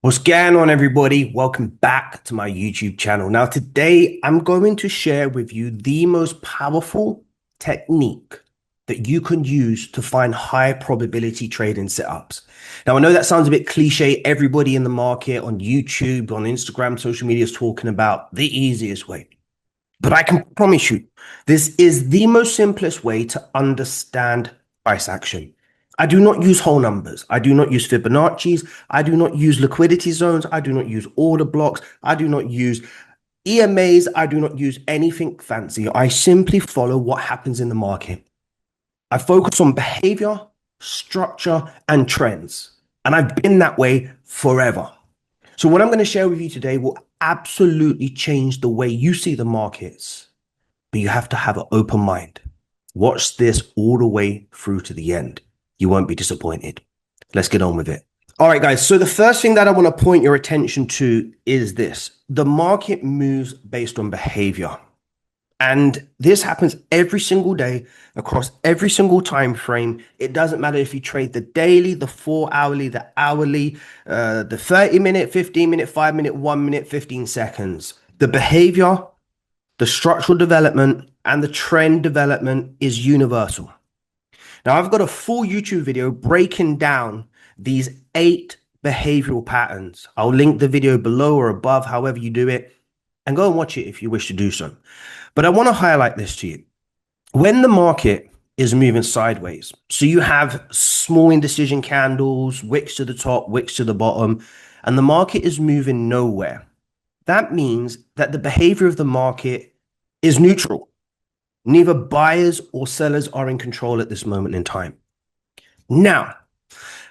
What's going on, everybody? Welcome back to my YouTube channel. Now, today I'm going to share with you the most powerful technique that you can use to find high probability trading setups. Now, I know that sounds a bit cliche. Everybody in the market on YouTube, on Instagram, social media is talking about the easiest way. But I can promise you, this is the most simplest way to understand price action. I do not use whole numbers. I do not use Fibonacci's. I do not use liquidity zones. I do not use order blocks. I do not use EMAs. I do not use anything fancy. I simply follow what happens in the market. I focus on behavior, structure, and trends. And I've been that way forever. So what I'm going to share with you today will absolutely change the way you see the markets, but you have to have an open mind. Watch this all the way through to the end. You won't be disappointed. Let's get on with it. All right, guys. So the first thing that I want to point your attention to is this. The market moves based on behavior. And this happens every single day across every single time frame. It doesn't matter if you trade the daily, the 4 hourly, the hourly, the 30-minute, 15-minute, 5-minute, 1 minute, 15 seconds. The behavior, the structural development, and the trend development is universal. Now, I've got a full YouTube video breaking down these 8 behavioral patterns. I'll link the video below or above, however you do it, and go and watch it if you wish to do so. But I want to highlight this to you. When the market is moving sideways, so you have small indecision candles, wicks to the top, wicks to the bottom, and the market is moving nowhere, that means that the behavior of the market is neutral. Neither buyers or sellers are in control at this moment in time. Now,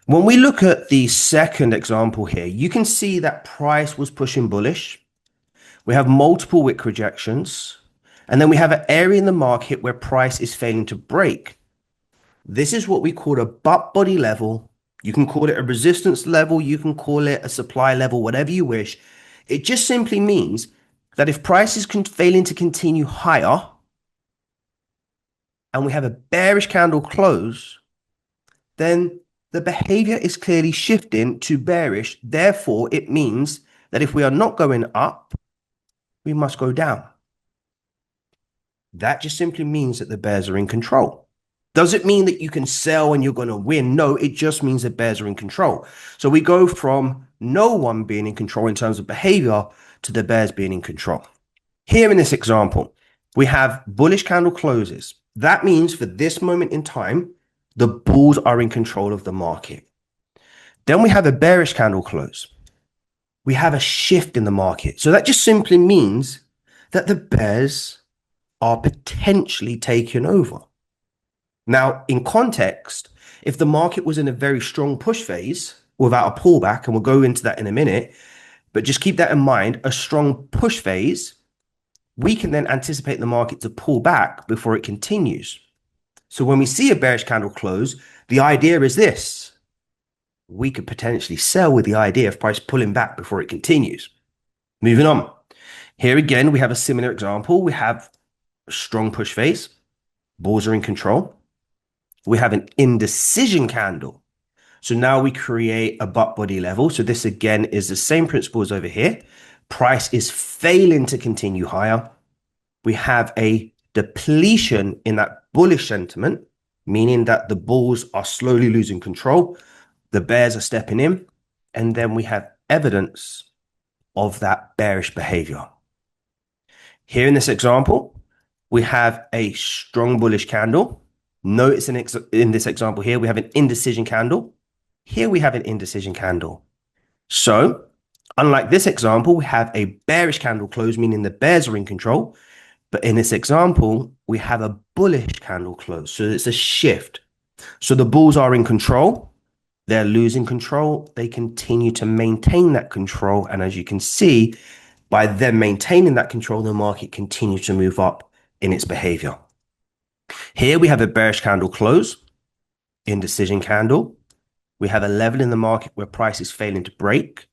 when we look at the second example here, you can see that price was pushing bullish. We have multiple wick rejections. And then we have an area in the market where price is failing to break. This is what we call a butt body level. You can call it a resistance level. You can call it a supply level, whatever you wish. It just simply means that if price is failing to continue higher and we have a bearish candle close, then the behavior is clearly shifting to bearish. Therefore, it means that if we are not going up, we must go down. That just simply means that the bears are in control. Does it mean that you can sell and you're going to win? No, it just means that bears are in control. So we go from no one being in control in terms of behavior to the bears being in control. Here in this example, we have bullish candle closes. That means for this moment in time, the bulls are in control of the market. Then we have a bearish candle close. We have a shift in the market. So that just simply means that the bears are potentially taken over. Now, in context, if the market was in a very strong push phase without a pullback, and we'll go into that in a minute, but just keep that in mind, a strong push phase, we can then anticipate the market to pull back before it continues. So when we see a bearish candle close, the idea is this. We could potentially sell with the idea of price pulling back before it continues. Moving on. Here again, we have a similar example. We have a strong push phase. Bulls are in control. We have an indecision candle. So now we create a butt body level. So this again is the same principle as over here. Price is failing to continue higher. We have a depletion in that bullish sentiment, meaning that the bulls are slowly losing control. The bears are stepping in. And then we have evidence of that bearish behavior. Here in this example, we have a strong bullish candle. Notice in this example here, we have an indecision candle. Here we have an indecision candle. So unlike this example, we have a bearish candle close, meaning the bears are in control. But in this example, we have a bullish candle close. So it's a shift. So the bulls are in control. They're losing control. They continue to maintain that control. And as you can see, by them maintaining that control, the market continues to move up in its behavior. Here we have a bearish candle close, indecision candle. We have a level in the market where price is failing to break,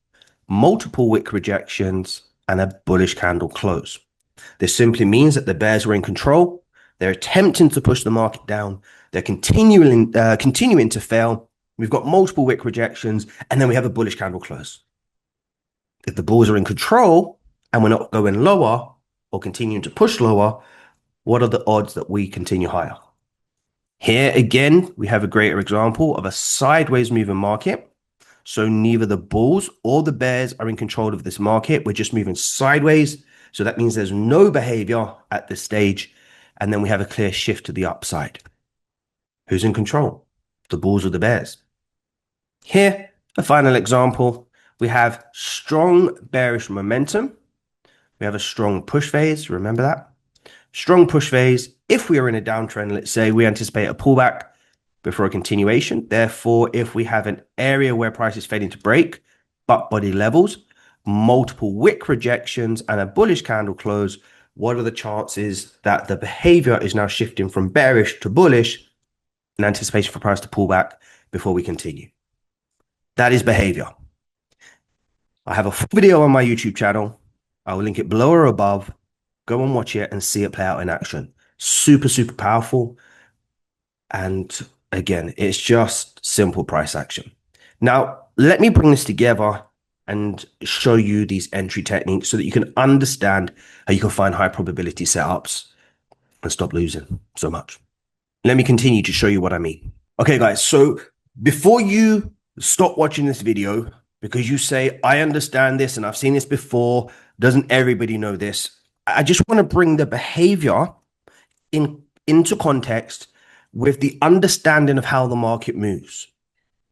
multiple wick rejections, and a bullish candle close. This simply means that the bears are in control. They're attempting to push the market down. They're continuing to fail. We've got multiple wick rejections, and then we have a bullish candle close. If the bulls are in control and we're not going lower or continuing to push lower, what are the odds that we continue higher? Here again, we have a greater example of a sideways moving market. So neither the bulls or the bears are in control of this market. We're just moving sideways. So that means there's no behavior at this stage. And then we have a clear shift to the upside. Who's in control? The bulls or the bears? Here, a final example. We have strong bearish momentum. We have a strong push phase. Remember that? Strong push phase. If we are in a downtrend, let's say we anticipate a pullback before a continuation. Therefore, if we have an area where price is failing to break, butt body levels, multiple wick rejections, and a bullish candle close, what are the chances that the behavior is now shifting from bearish to bullish in anticipation for price to pull back before we continue? That is behavior. I have a full video on my YouTube channel. I will link it below or above. Go and watch it and see it play out in action. Super, super powerful. And again, it's just simple price action. Now, let me bring this together and show you these entry techniques so that you can understand how you can find high probability setups and stop losing so much. Let me continue to show you what I mean. Okay, guys, so before you stop watching this video because you say, I understand this and I've seen this before, doesn't everybody know this? I just want to bring the behavior into context with the understanding of how the market moves.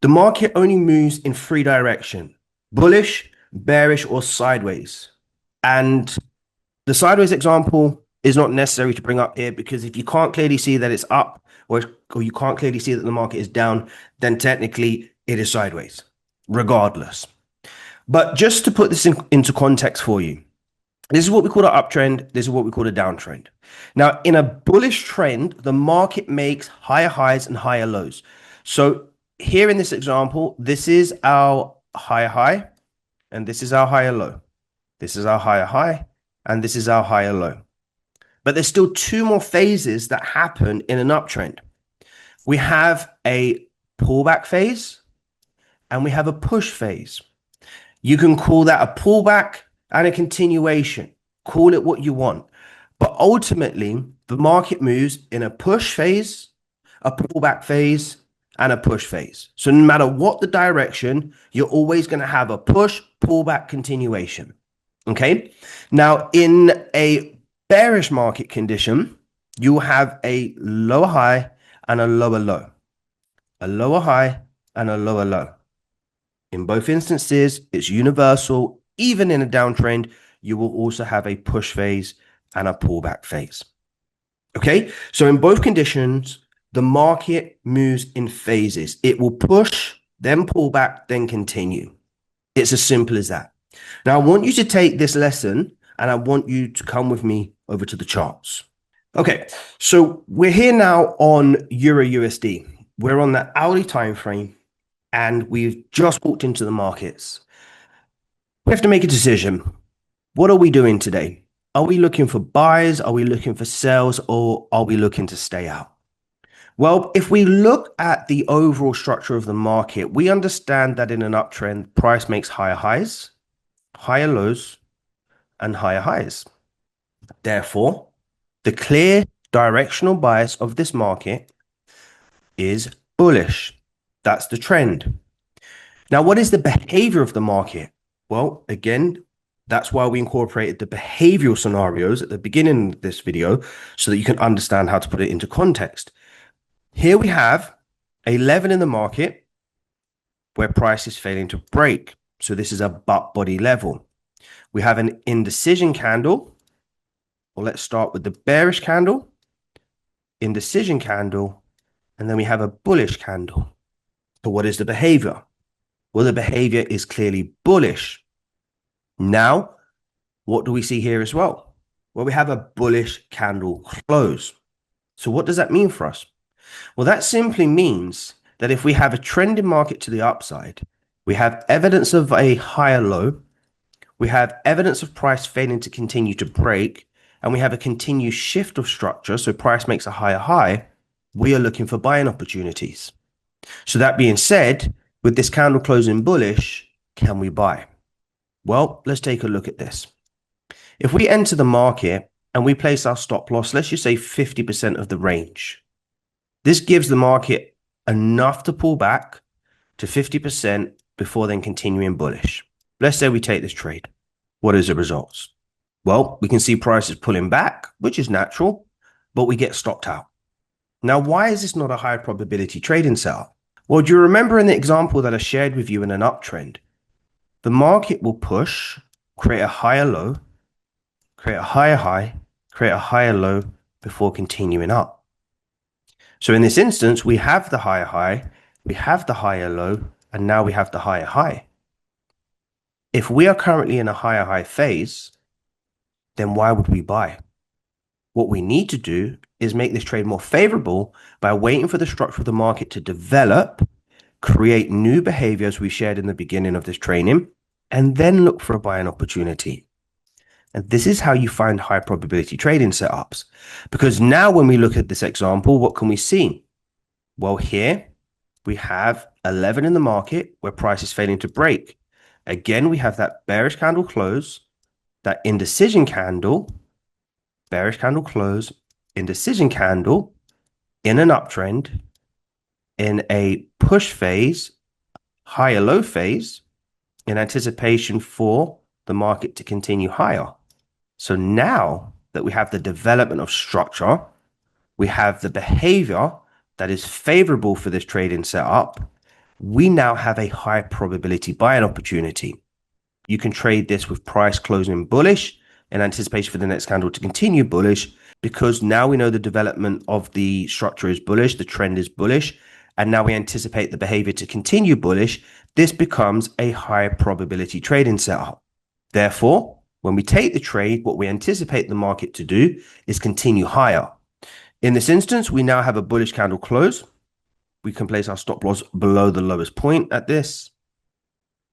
The market only moves in three directions: bullish, bearish, or sideways. And the sideways example is not necessary to bring up here because if you can't clearly see that it's up or you can't clearly see that the market is down, then technically it is sideways, regardless. But just to put this into context for you, this is what we call an uptrend. This is what we call a downtrend. Now, in a bullish trend, the market makes higher highs and higher lows. So here in this example, this is our higher high, and this is our higher low. This is our higher high, and this is our higher low. But there's still two more phases that happen in an uptrend. We have a pullback phase, and we have a push phase. You can call that a pullback and a continuation. Call it what you want. But ultimately, the market moves in a push phase, a pullback phase, and a push phase. So no matter what the direction, you're always going to have a push, pullback, continuation. Okay? Now, in a bearish market condition, you will have a lower high and a lower low. A lower high and a lower low. In both instances, it's universal. Even in a downtrend, you will also have a push phase and a pullback phase. Okay, so in both conditions, the market moves in phases. It will push, then pull back, then continue. It's as simple as that. Now, I want you to take this lesson and I want you to come with me over to the charts. Okay, so we're here now on Euro USD. We're on the hourly time frame and we've just walked into the markets. We have to make a decision. What are we doing today? Are we looking for buys? Are we looking for sells? Or are we looking to stay out? Well, if we look at the overall structure of the market, we understand that in an uptrend, price makes higher highs, higher lows, and higher highs. Therefore, the clear directional bias of this market is bullish. That's the trend. Now, what is the behavior of the market? Well, again, that's why we incorporated the behavioral scenarios at the beginning of this video so that you can understand how to put it into context. Here we have a level in the market where price is failing to break. So this is a butt body level. We have an indecision candle. Well, let's start with the bearish candle, indecision candle, and then we have a bullish candle. So what is the behavior? Well, the behavior is clearly bullish. Now, what do we see here as well? Well, we have a bullish candle close. So what does that mean for us? Well, that simply means that if we have a trending market to the upside, we have evidence of a higher low, we have evidence of price failing to continue to break, and we have a continued shift of structure, so price makes a higher high, we are looking for buying opportunities. So that being said, with this candle closing bullish, can we buy? Well, let's take a look at this. If we enter the market and we place our stop loss, let's just say 50% of the range. This gives the market enough to pull back to 50% before then continuing bullish. Let's say we take this trade. What is the results? Well, we can see prices pulling back, which is natural, but we get stopped out. Now, why is this not a high probability trading setup? Well, do you remember in the example that I shared with you in an uptrend? The market will push, create a higher low, create a higher high, create a higher low before continuing up. So in this instance, we have the higher high, we have the higher low, and now we have the higher high. If we are currently in a higher high phase, then why would we buy? What we need to do is make this trade more favorable by waiting for the structure of the market to develop, create new behavior as we shared in the beginning of this training, and then look for a buying opportunity. And this is how you find high probability trading setups. Because now when we look at this example, what can we see? Well, here we have 11 in the market where price is failing to break. Again, we have that bearish candle close, that indecision candle, bearish candle close, indecision candle in an uptrend, in a push phase, higher low phase, in anticipation for the market to continue higher. So now that we have the development of structure, we have the behavior that is favorable for this trading setup, we now have a high probability buying opportunity. You can trade this with price closing bullish in anticipation for the next candle to continue bullish, because now we know the development of the structure is bullish, the trend is bullish, and now we anticipate the behavior to continue bullish. This becomes a high probability trading setup. Therefore, when we take the trade, what we anticipate the market to do is continue higher. In this instance, we now have a bullish candle close. We can place our stop loss below the lowest point at this,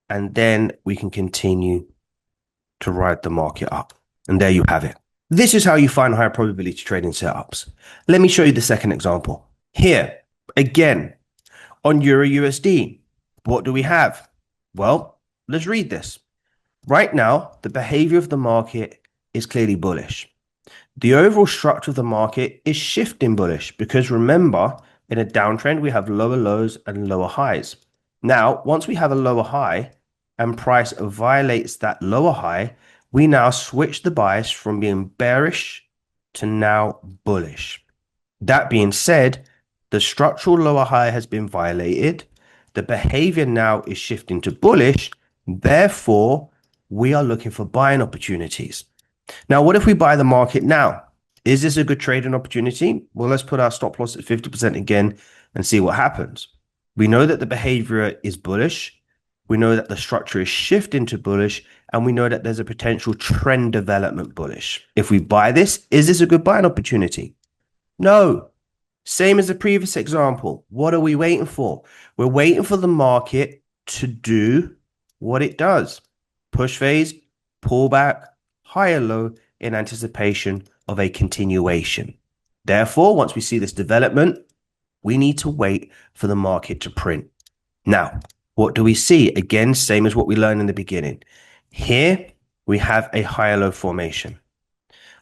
and then we can continue to ride the market up. And there you have it. This is how you find higher probability trading setups. Let me show you the second example. Here, again, on Euro USD, what do we have? Well, let's read this. Right now, the behavior of the market is clearly bullish. The overall structure of the market is shifting bullish because remember, in a downtrend, we have lower lows and lower highs. Now, once we have a lower high and price violates that lower high, we now switch the bias from being bearish to now bullish. That being said, the structural lower high has been violated. The behavior now is shifting to bullish. Therefore, we are looking for buying opportunities. Now, what if we buy the market now? Is this a good trading opportunity? Well, let's put our stop loss at 50% again and see what happens. We know that the behavior is bullish. We know that the structure is shifting to bullish, and we know that there's a potential trend development bullish. If we buy this, is this a good buying opportunity? No. Same as the previous example. What are we waiting for? We're waiting for the market to do what it does. Push phase, pullback, higher low in anticipation of a continuation. Therefore, once we see this development, we need to wait for the market to print. Now, what do we see? Again, same as what we learned in the beginning. Here, we have a higher low formation.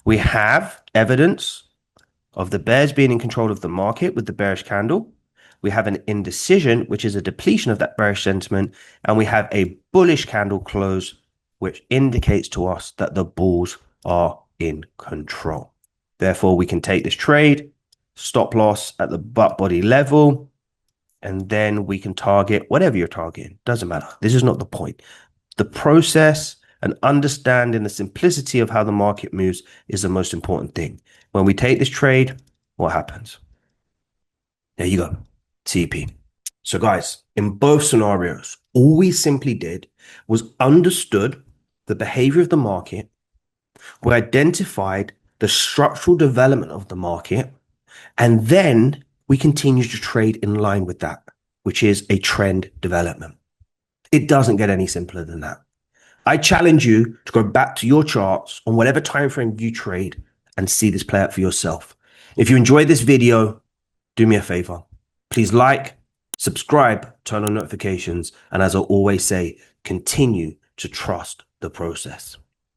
We have evidence of the bears being in control of the market with the bearish candle. We have an indecision, which is a depletion of that bearish sentiment. And we have a bullish candle close, which indicates to us that the bulls are in control. Therefore, we can take this trade, stop loss at the butt body level, and then we can target whatever you're targeting. Doesn't matter. This is not the point. The process and understanding the simplicity of how the market moves is the most important thing. When we take this trade, what happens? There you go, TP. So guys, in both scenarios, all we simply did was understood the behavior of the market. We identified the structural development of the market, and then we continue to trade in line with that, which is a trend development. It doesn't get any simpler than that. I challenge you to go back to your charts on whatever time frame you trade and see this play out for yourself. If you enjoyed this video, do me a favor. Please like, subscribe, turn on notifications, and as I always say, continue to trust the process.